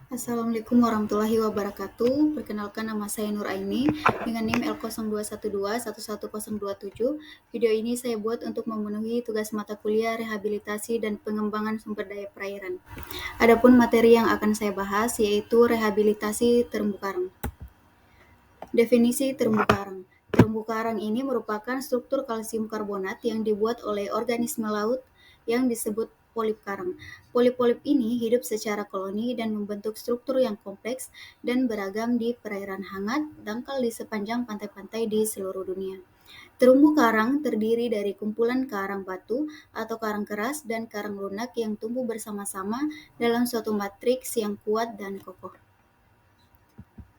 Assalamualaikum warahmatullahi wabarakatuh. Perkenalkan, nama saya Nur Aini dengan NIM L0212111027. Video ini saya buat untuk memenuhi tugas mata kuliah rehabilitasi dan pengembangan sumber daya perairan. Adapun materi yang akan saya bahas yaitu rehabilitasi terumbu karang. Definisi terumbu karang. Terumbu karang ini merupakan struktur kalsium karbonat yang dibuat oleh organisme laut yang disebut polip karang. Polip-polip ini hidup secara koloni dan membentuk struktur yang kompleks dan beragam di perairan hangat, dangkal di sepanjang pantai-pantai di seluruh dunia. Terumbu karang terdiri dari kumpulan karang batu atau karang keras dan karang lunak yang tumbuh bersama-sama dalam suatu matriks yang kuat dan kokoh.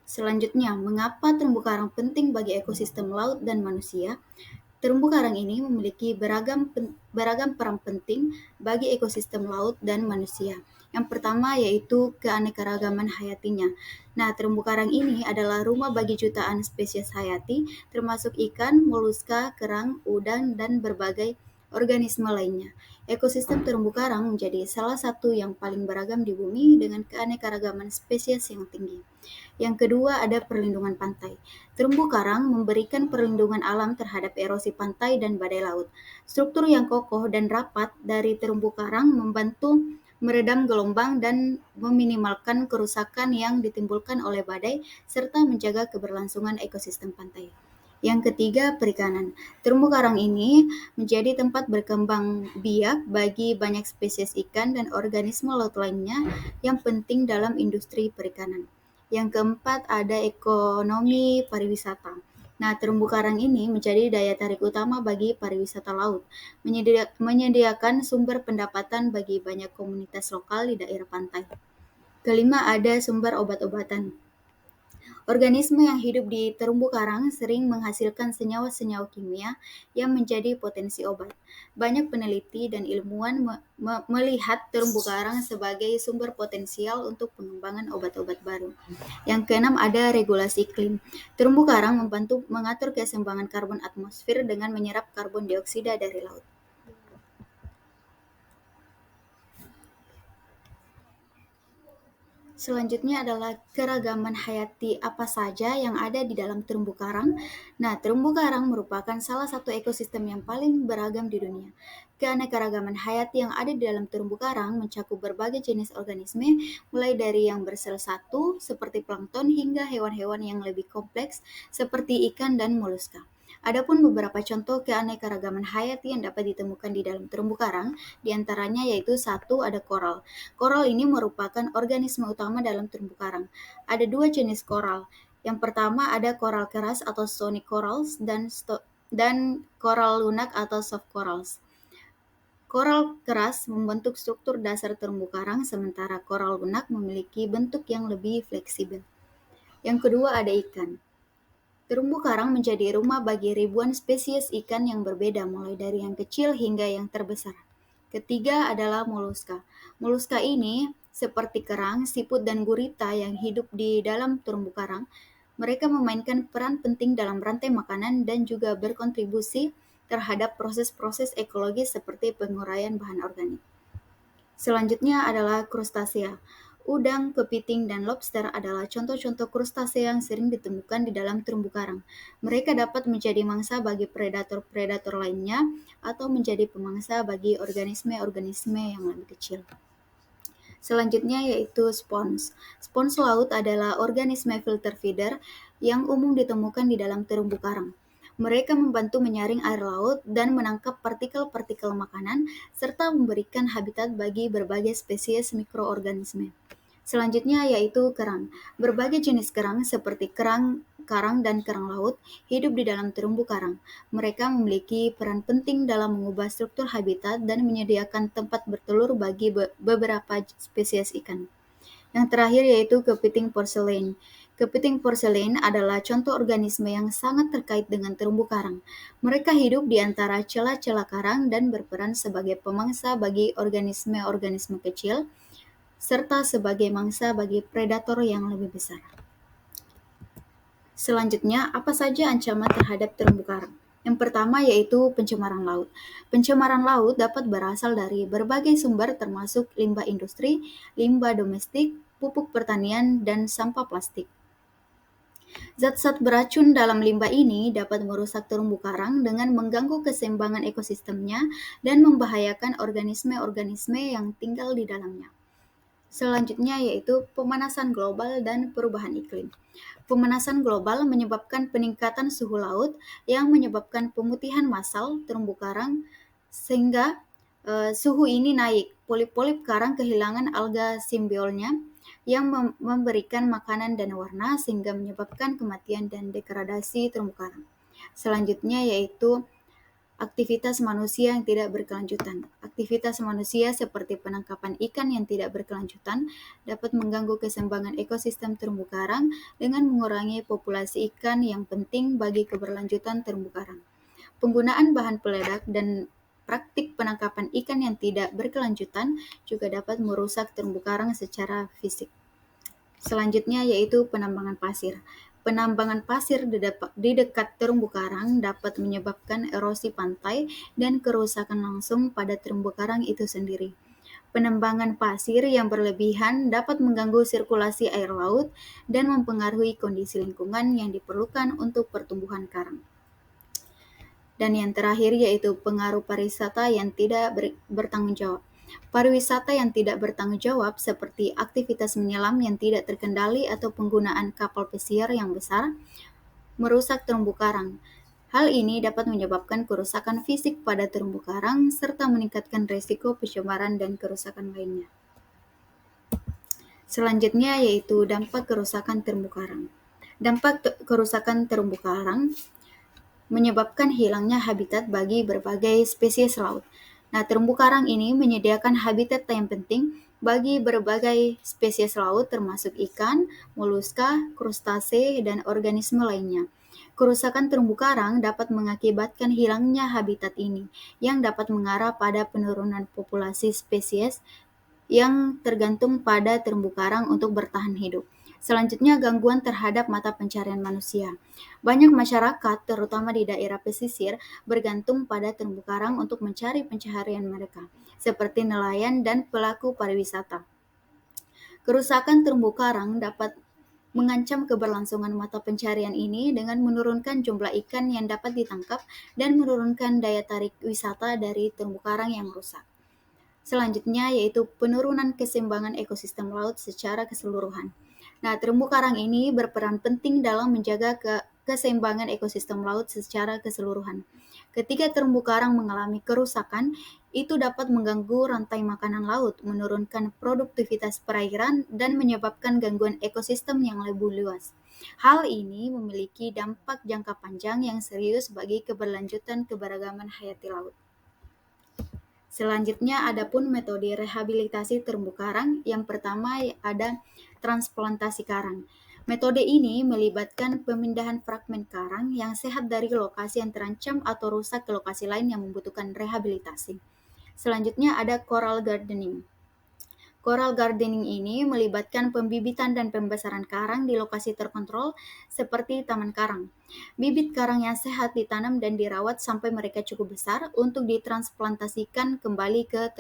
Selanjutnya, mengapa terumbu karang penting bagi ekosistem laut dan manusia? Terumbu karang ini memiliki beragam peran penting bagi ekosistem laut dan manusia. Yang pertama yaitu keanekaragaman hayatinya. Nah, terumbu karang ini adalah rumah bagi jutaan spesies hayati, termasuk ikan, moluska, kerang, udang, dan berbagai organisme lainnya. Ekosistem terumbu karang menjadi salah satu yang paling beragam di bumi dengan keanekaragaman spesies yang tinggi. Yang kedua ada perlindungan pantai. Terumbu karang memberikan perlindungan alam terhadap erosi pantai dan badai laut. Struktur yang kokoh dan rapat dari terumbu karang membantu meredam gelombang dan meminimalkan kerusakan yang ditimbulkan oleh badai serta menjaga keberlangsungan ekosistem pantai. Yang ketiga, perikanan. Terumbu karang ini menjadi tempat berkembang biak bagi banyak spesies ikan dan organisme laut lainnya yang penting dalam industri perikanan. Yang keempat ada ekonomi pariwisata. Nah, terumbu karang ini menjadi daya tarik utama bagi pariwisata laut, menyediakan sumber pendapatan bagi banyak komunitas lokal di daerah pantai. Kelima ada sumber obat-obatan. Organisme yang hidup di terumbu karang sering menghasilkan senyawa-senyawa kimia yang menjadi potensi obat. Banyak peneliti dan ilmuwan melihat terumbu karang sebagai sumber potensial untuk pengembangan obat-obat baru. Yang keenam ada regulasi iklim. Terumbu karang membantu mengatur keseimbangan karbon atmosfer dengan menyerap karbon dioksida dari laut. Selanjutnya adalah keragaman hayati apa saja yang ada di dalam terumbu karang. Nah, terumbu karang merupakan salah satu ekosistem yang paling beragam di dunia. Keanekaragaman hayati yang ada di dalam terumbu karang mencakup berbagai jenis organisme, mulai dari yang bersel satu seperti plankton hingga hewan-hewan yang lebih kompleks seperti ikan dan moluska. Adapun beberapa contoh keanekaragaman hayati yang dapat ditemukan di dalam terumbu karang, diantaranya yaitu satu ada koral. Koral ini merupakan organisme utama dalam terumbu karang. Ada dua jenis koral. Yang pertama ada koral keras atau sonic corals dan koral lunak atau soft corals. Koral keras membentuk struktur dasar terumbu karang, sementara koral lunak memiliki bentuk yang lebih fleksibel. Yang kedua ada ikan. Terumbu karang menjadi rumah bagi ribuan spesies ikan yang berbeda, mulai dari yang kecil hingga yang terbesar. Ketiga adalah moluska. Moluska ini seperti kerang, siput, dan gurita yang hidup di dalam terumbu karang. Mereka memainkan peran penting dalam rantai makanan dan juga berkontribusi terhadap proses-proses ekologis seperti penguraian bahan organik. Selanjutnya adalah krustasea. Udang, kepiting, dan lobster adalah contoh-contoh krustasea yang sering ditemukan di dalam terumbu karang. Mereka dapat menjadi mangsa bagi predator-predator lainnya atau menjadi pemangsa bagi organisme-organisme yang lebih kecil. Selanjutnya yaitu spons. Spons laut adalah organisme filter feeder yang umum ditemukan di dalam terumbu karang. Mereka membantu menyaring air laut dan menangkap partikel-partikel makanan, serta memberikan habitat bagi berbagai spesies mikroorganisme. Selanjutnya yaitu kerang. Berbagai jenis kerang seperti kerang karang dan kerang laut hidup di dalam terumbu karang. Mereka memiliki peran penting dalam mengubah struktur habitat dan menyediakan tempat bertelur bagi beberapa spesies ikan. Yang terakhir yaitu kepiting porcelain. Kepiting porcelain adalah contoh organisme yang sangat terkait dengan terumbu karang. Mereka hidup di antara celah-celah karang dan berperan sebagai pemangsa bagi organisme-organisme kecil, serta sebagai mangsa bagi predator yang lebih besar. Selanjutnya, apa saja ancaman terhadap terumbu karang? Yang pertama yaitu pencemaran laut. Pencemaran laut dapat berasal dari berbagai sumber termasuk limbah industri, limbah domestik, pupuk pertanian, dan sampah plastik. Zat-zat beracun dalam limbah ini dapat merusak terumbu karang dengan mengganggu keseimbangan ekosistemnya dan membahayakan organisme-organisme yang tinggal di dalamnya. Selanjutnya yaitu pemanasan global dan perubahan iklim. Pemanasan global menyebabkan peningkatan suhu laut yang menyebabkan pemutihan massal terumbu karang sehingga suhu ini naik. Polip-polip karang kehilangan alga simbiolnya yang memberikan makanan dan warna sehingga menyebabkan kematian dan degradasi terumbu karang. Selanjutnya yaitu aktivitas manusia yang tidak berkelanjutan. Aktivitas manusia seperti penangkapan ikan yang tidak berkelanjutan dapat mengganggu keseimbangan ekosistem terumbu karang dengan mengurangi populasi ikan yang penting bagi keberlanjutan terumbu karang. Penggunaan bahan peledak dan praktik penangkapan ikan yang tidak berkelanjutan juga dapat merusak terumbu karang secara fisik. Selanjutnya yaitu penambangan pasir. Penambangan pasir di dekat terumbu karang dapat menyebabkan erosi pantai dan kerusakan langsung pada terumbu karang itu sendiri. Penambangan pasir yang berlebihan dapat mengganggu sirkulasi air laut dan mempengaruhi kondisi lingkungan yang diperlukan untuk pertumbuhan karang. Dan yang terakhir yaitu pengaruh pariwisata yang tidak bertanggung jawab. Pariwisata yang tidak bertanggung jawab seperti aktivitas menyelam yang tidak terkendali atau penggunaan kapal pesiar yang besar merusak terumbu karang. Hal ini dapat menyebabkan kerusakan fisik pada terumbu karang serta meningkatkan risiko pencemaran dan kerusakan lainnya. Selanjutnya yaitu dampak kerusakan terumbu karang. Dampak kerusakan terumbu karang menyebabkan hilangnya habitat bagi berbagai spesies laut. Nah, terumbu karang ini menyediakan habitat yang penting bagi berbagai spesies laut termasuk ikan, moluska, krustase, dan organisme lainnya. Kerusakan terumbu karang dapat mengakibatkan hilangnya habitat ini, yang dapat mengarah pada penurunan populasi spesies yang tergantung pada terumbu karang untuk bertahan hidup. Selanjutnya, gangguan terhadap mata pencarian manusia. Banyak masyarakat, terutama di daerah pesisir, bergantung pada terumbu karang untuk mencari pencaharian mereka, seperti nelayan dan pelaku pariwisata. Kerusakan terumbu karang dapat mengancam keberlangsungan mata pencarian ini dengan menurunkan jumlah ikan yang dapat ditangkap dan menurunkan daya tarik wisata dari terumbu karang yang rusak. Selanjutnya yaitu penurunan keseimbangan ekosistem laut secara keseluruhan. Nah, terumbu karang ini berperan penting dalam menjaga keseimbangan ekosistem laut secara keseluruhan. Ketika terumbu karang mengalami kerusakan, itu dapat mengganggu rantai makanan laut, menurunkan produktivitas perairan, dan menyebabkan gangguan ekosistem yang lebih luas. Hal ini memiliki dampak jangka panjang yang serius bagi keberlanjutan keberagaman hayati laut. Selanjutnya adapun metode rehabilitasi terumbu karang. Yang pertama ada transplantasi karang. Metode ini melibatkan pemindahan fragmen karang yang sehat dari lokasi yang terancam atau rusak ke lokasi lain yang membutuhkan rehabilitasi. Selanjutnya ada coral gardening. Coral gardening ini melibatkan pembibitan dan pembesaran karang di lokasi terkontrol seperti taman karang. Bibit karang yang sehat ditanam dan dirawat sampai mereka cukup besar untuk ditransplantasikan kembali ke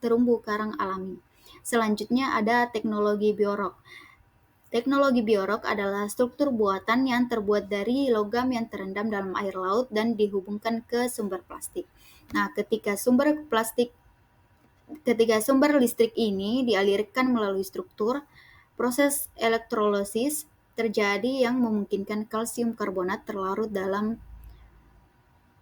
terumbu karang alami. Selanjutnya ada teknologi biorok. Teknologi biorok adalah struktur buatan yang terbuat dari logam yang terendam dalam air laut dan dihubungkan ke sumber plastik. Nah, ketika sumber listrik ini dialirkan melalui struktur, proses elektrolisis terjadi yang memungkinkan kalsium karbonat terlarut dalam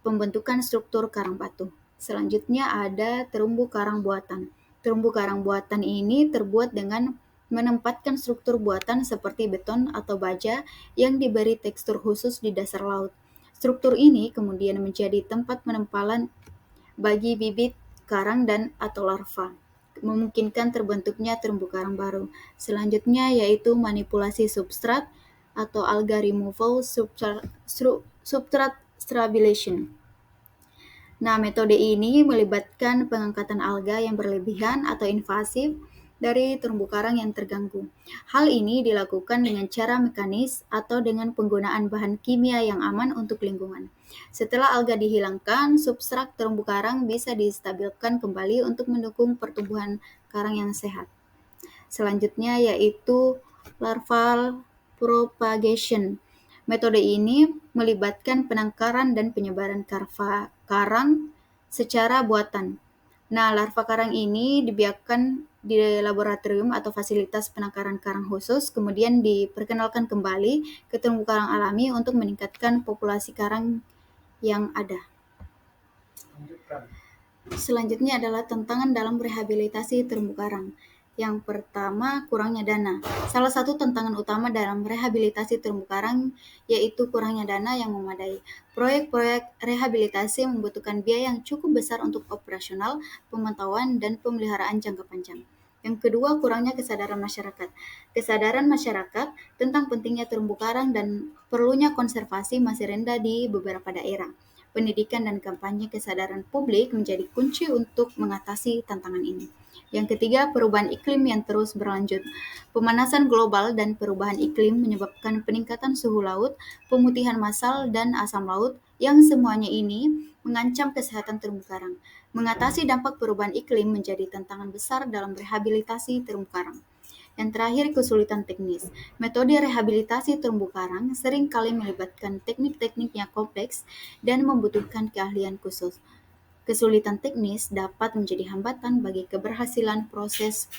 pembentukan struktur karang batu. Selanjutnya ada terumbu karang buatan. Terumbu karang buatan ini terbuat dengan menempatkan struktur buatan seperti beton atau baja yang diberi tekstur khusus di dasar laut. Struktur ini kemudian menjadi tempat penempalan bagi bibit karang dan atau larva, memungkinkan terbentuknya terumbu karang baru. Selanjutnya yaitu manipulasi substrat atau alga removal substrat stabilization. Nah, metode ini melibatkan pengangkatan alga yang berlebihan atau invasif dari terumbu karang yang terganggu. Hal ini dilakukan dengan cara mekanis atau dengan penggunaan bahan kimia yang aman untuk lingkungan. Setelah alga dihilangkan, substrat terumbu karang bisa distabilkan kembali untuk mendukung pertumbuhan karang yang sehat. Selanjutnya yaitu larval propagation. Metode ini melibatkan penangkaran dan penyebaran karang secara buatan. Nah, larva karang ini dibiarkan di laboratorium atau fasilitas penangkaran karang khusus, kemudian diperkenalkan kembali ke terumbu karang alami untuk meningkatkan populasi karang yang ada. Selanjutnya adalah tantangan dalam rehabilitasi terumbu karang. Yang pertama, kurangnya dana. Salah satu tantangan utama dalam rehabilitasi terumbu karang yaitu kurangnya dana yang memadai. Proyek-proyek rehabilitasi membutuhkan biaya yang cukup besar untuk operasional, pemantauan, dan pemeliharaan jangka panjang. Yang kedua, kurangnya kesadaran masyarakat. Kesadaran masyarakat tentang pentingnya terumbu karang dan perlunya konservasi masih rendah di beberapa daerah. Pendidikan dan kampanye kesadaran publik menjadi kunci untuk mengatasi tantangan ini. Yang ketiga, perubahan iklim yang terus berlanjut. Pemanasan global dan perubahan iklim menyebabkan peningkatan suhu laut, pemutihan massal, dan asam laut yang semuanya ini mengancam kesehatan terumbu karang. Mengatasi dampak perubahan iklim menjadi tantangan besar dalam rehabilitasi terumbu karang. Yang terakhir, kesulitan teknis. Metode rehabilitasi terumbu karang sering kali melibatkan teknik-teknik yang kompleks dan membutuhkan keahlian khusus. Kesulitan teknis dapat menjadi hambatan bagi keberhasilan proses